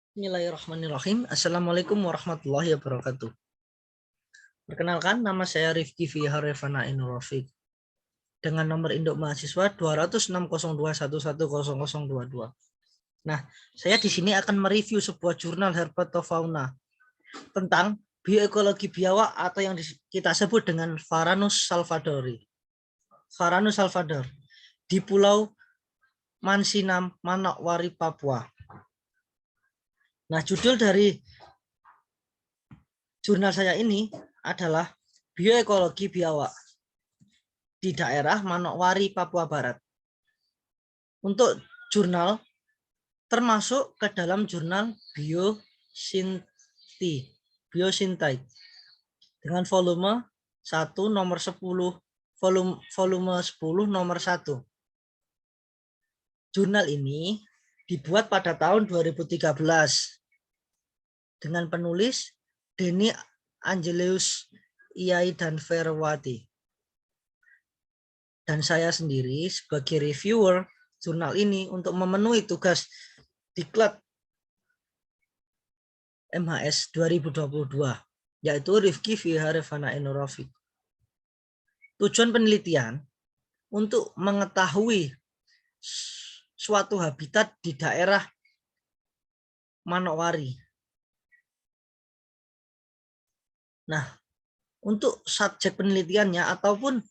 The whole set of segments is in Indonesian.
Bismillahirrahmanirrahim. Assalamualaikum warahmatullahi wabarakatuh. Perkenalkan, nama saya Rifki Fiharevana Inurofik dengan nomor induk mahasiswa 20602110022. Nah, saya di sini akan mereview sebuah jurnal herpetofauna tentang bioekologi biawak atau yang kita sebut dengan Varanus salvadori. Varanus salvador di Pulau Mansinam, Manokwari, Papua. Nah, judul dari jurnal saya ini adalah bioekologi biawak di daerah Manokwari, Papua Barat. Untuk jurnal termasuk ke dalam jurnal Biosynthite dengan volume 1 nomor 10, volume 10 nomor 1. Jurnal ini dibuat pada tahun 2013 dengan penulis Denny Angelius Iyai dan Ferwati. Dan saya sendiri sebagai reviewer jurnal ini untuk memenuhi tugas diklat MHS 2022, yaitu Rifki Fiharevana Inurofik. Tujuan penelitian untuk mengetahui suatu habitat di daerah Manokwari. Nah, untuk subjek penelitiannya ataupun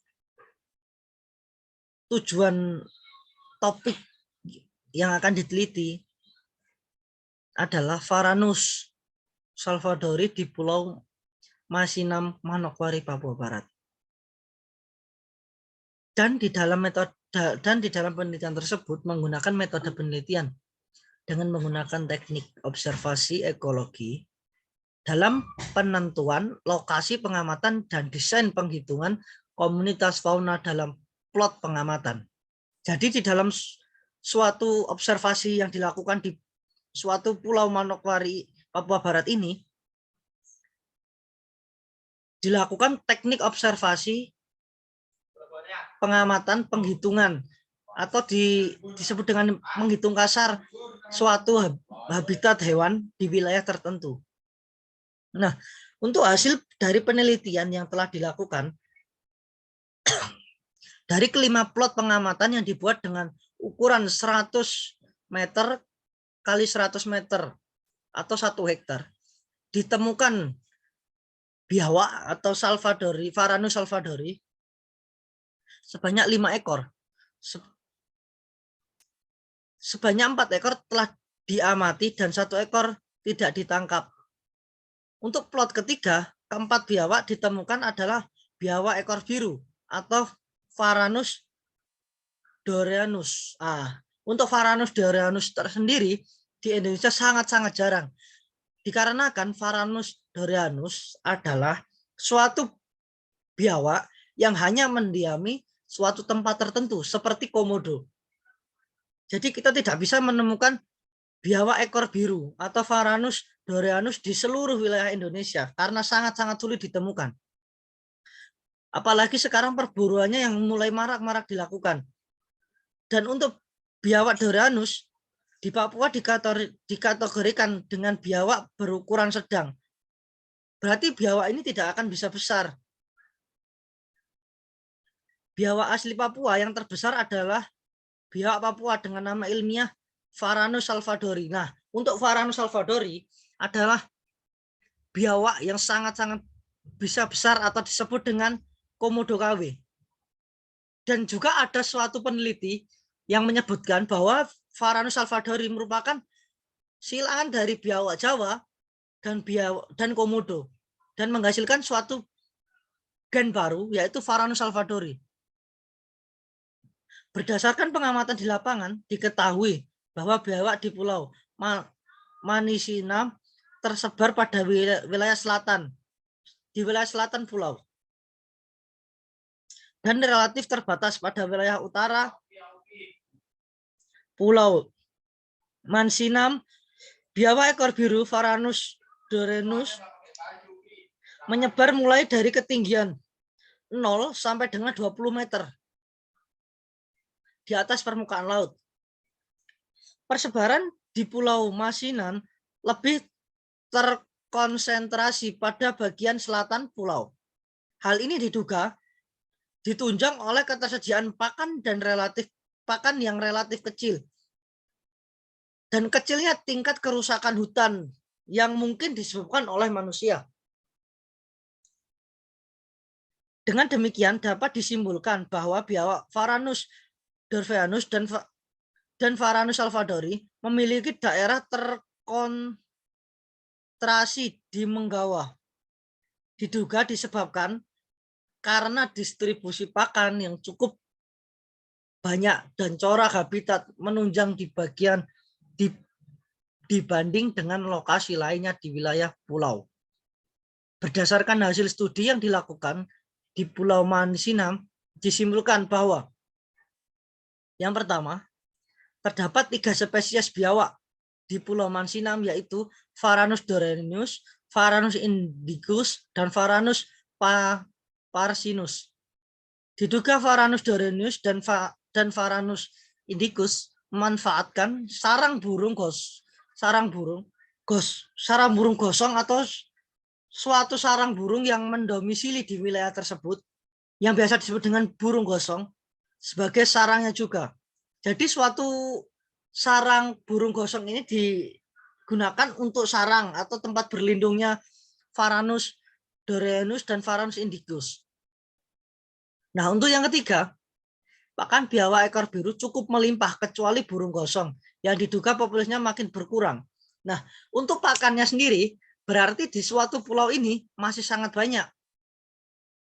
tujuan topik yang akan diteliti adalah Varanus salvadori di Pulau Masinam, Manokwari, Papua Barat. Dan di dalam penelitian tersebut menggunakan metode penelitian dengan menggunakan teknik observasi ekologi dalam penentuan lokasi pengamatan dan desain penghitungan komunitas fauna dalam plot pengamatan. Jadi di dalam suatu observasi yang dilakukan di suatu Pulau Manokwari, Papua Barat ini, dilakukan teknik observasi pengamatan penghitungan atau disebut dengan menghitung kasar suatu habitat hewan di wilayah tertentu. Nah, untuk hasil dari penelitian yang telah dilakukan dari kelima plot pengamatan yang dibuat dengan ukuran 100 meter kali 100 meter atau 1 hektar, ditemukan biawak atau salvadori, Varanus salvadori sebanyak 5 ekor. Sebanyak 4 ekor telah diamati dan 1 ekor tidak ditangkap. Untuk plot ketiga, keempat biawak ditemukan adalah biawak ekor biru atau Varanus doreanus. Untuk Varanus doreanus tersendiri di Indonesia sangat-sangat jarang. Dikarenakan Varanus doreanus adalah suatu biawak yang hanya mendiami suatu tempat tertentu seperti komodo. Jadi kita tidak bisa menemukan biawak ekor biru atau Varanus doreanus di seluruh wilayah Indonesia karena sangat-sangat sulit ditemukan. Apalagi sekarang perburuannya yang mulai marak-marak dilakukan. Dan untuk biawak doreanus di Papua dikategorikan dengan biawak berukuran sedang. Berarti biawak ini tidak akan bisa besar. Biawak asli Papua yang terbesar adalah biawak Papua dengan nama ilmiah Varanus salvadori. Nah, untuk Varanus salvadori adalah biawak yang sangat-sangat bisa besar atau disebut dengan komodo KW. Dan juga ada suatu peneliti yang menyebutkan bahwa Varanus salvadori merupakan silangan dari biawak Jawa dan komodo dan menghasilkan suatu gen baru yaitu Varanus salvadori. Berdasarkan pengamatan di lapangan diketahui bahwa biawak di Pulau Manisinam tersebar pada wilayah selatan, di wilayah selatan pulau, dan relatif terbatas pada wilayah utara Pulau Mansinam. Biawak ekor biru Varanus doreanus menyebar mulai dari ketinggian 0 sampai dengan 20 meter di atas permukaan laut. Persebaran di Pulau Masinan lebih terkonsentrasi pada bagian selatan pulau. Hal ini diduga ditunjang oleh ketersediaan pakan yang relatif kecil dan kecilnya tingkat kerusakan hutan yang mungkin disebabkan oleh manusia. Dengan demikian dapat disimpulkan bahwa biawak Varanus dorveanus dan Varanus salvadori memiliki daerah terkonsentrasi di Menggawa. Diduga disebabkan karena distribusi pakan yang cukup banyak dan corak habitat menunjang di bagian dibanding dengan lokasi lainnya di wilayah pulau. Berdasarkan hasil studi yang dilakukan di Pulau Mansinam, disimpulkan bahwa yang pertama, terdapat 3 spesies biawak di Pulau Mansinam, yaitu Varanus dorenus, Varanus indicus, dan Varanus parsinus. Diduga Varanus dorenus dan Varanus indicus memanfaatkan sarang burung gosong atau suatu sarang burung yang mendomisili di wilayah tersebut, yang biasa disebut dengan burung gosong, sebagai sarangnya juga. Jadi suatu sarang burung gosong ini digunakan untuk sarang atau tempat berlindungnya Varanus dorenus dan Varanus indicus. Nah, untuk yang ketiga, pakan biawak ekor biru cukup melimpah kecuali burung gosong yang diduga populasinya makin berkurang. Nah, untuk pakannya sendiri berarti di suatu pulau ini masih sangat banyak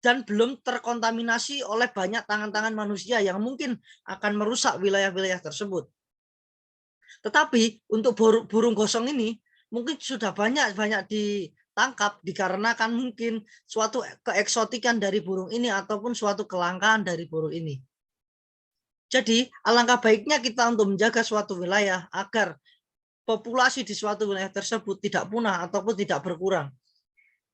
dan belum terkontaminasi oleh banyak tangan-tangan manusia yang mungkin akan merusak wilayah-wilayah tersebut. Tetapi untuk burung gosong ini mungkin sudah banyak ditangkap dikarenakan mungkin suatu keeksotikan dari burung ini ataupun suatu kelangkaan dari burung ini. Jadi alangkah baiknya kita untuk menjaga suatu wilayah agar populasi di suatu wilayah tersebut tidak punah ataupun tidak berkurang.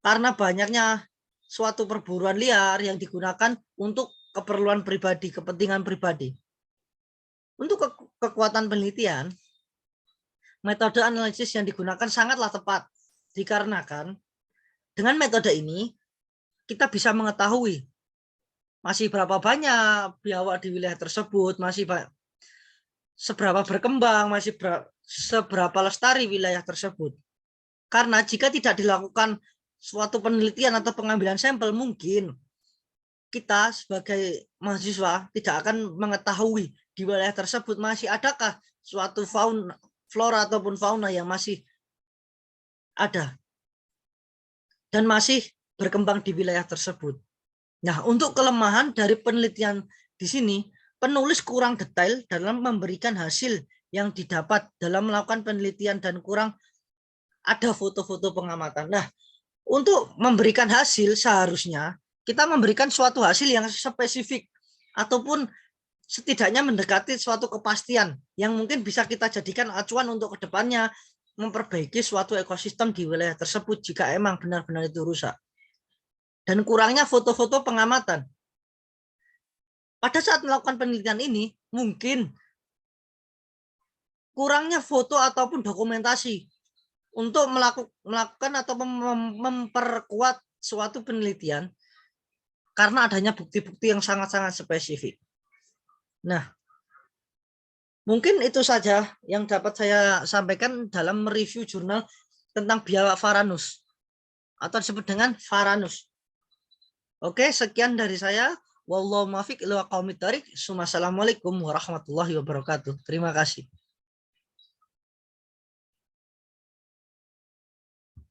Karena banyaknya suatu perburuan liar yang digunakan untuk keperluan pribadi, kepentingan pribadi. Untuk kekuatan penelitian, metode analisis yang digunakan sangatlah tepat, dikarenakan dengan metode ini kita bisa mengetahui masih berapa banyak biawak di wilayah tersebut, masih seberapa berkembang, masih seberapa lestari wilayah tersebut. Karena jika tidak dilakukan suatu penelitian atau pengambilan sampel, mungkin kita sebagai mahasiswa tidak akan mengetahui di wilayah tersebut masih adakah suatu flora ataupun fauna yang masih ada dan masih berkembang di wilayah tersebut. Nah, untuk kelemahan dari penelitian di sini, penulis kurang detail dalam memberikan hasil yang didapat dalam melakukan penelitian dan kurang ada foto-foto pengamatan. Nah, untuk memberikan hasil seharusnya kita memberikan suatu hasil yang spesifik ataupun setidaknya mendekati suatu kepastian yang mungkin bisa kita jadikan acuan untuk kedepannya memperbaiki suatu ekosistem di wilayah tersebut jika emang benar-benar itu rusak. Dan kurangnya foto-foto pengamatan. Pada saat melakukan penelitian ini, mungkin kurangnya foto ataupun dokumentasi untuk melakukan atau memperkuat suatu penelitian karena adanya bukti-bukti yang sangat-sangat spesifik. Nah, mungkin itu saja yang dapat saya sampaikan dalam mereview jurnal tentang biawak Varanus atau disebut dengan Varanus. Oke, sekian dari saya. Wallahu muwaffiq ila aqwamit thoriq. Wassalamualaikum warahmatullahi wabarakatuh. Terima kasih.